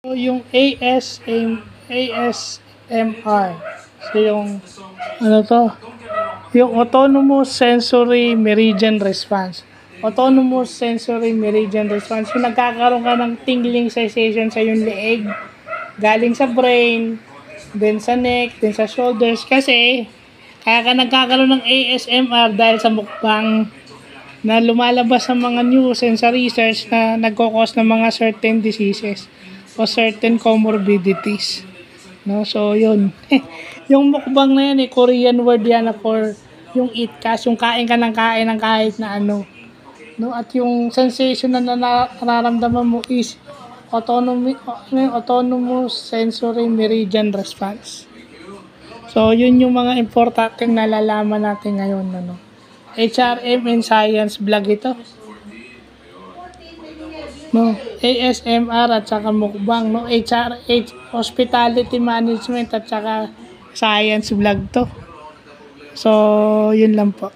So, yung ASMR. So, yung, ano to? Yung Autonomous Sensory Meridian Response. Autonomous Sensory Meridian Response. Yung nagkakaroon ka ng tingling sensation sa yung leeg, galing sa brain, then sa neck, then sa shoulders. Kasi, kaya ka nagkakaroon ng ASMR dahil sa mukbang na lumalabas sa mga news and sa research na nagkakos ng mga certain diseases o certain comorbidities. No, so yun. Yung mukbang na yan, Korean word yan for yung eat cash, yung kain ka ng kain ng kahit na ano. No, at yung sensation na nararamdaman mo is autonomous sensory meridian response. So, yun yung mga importanteng nalalaman natin ngayon. Ano? HRM and Science vlog ito. No, ASMR at saka mukbang. No, HRH, Hospitality Management at saka Science vlog to. So, yun lang po.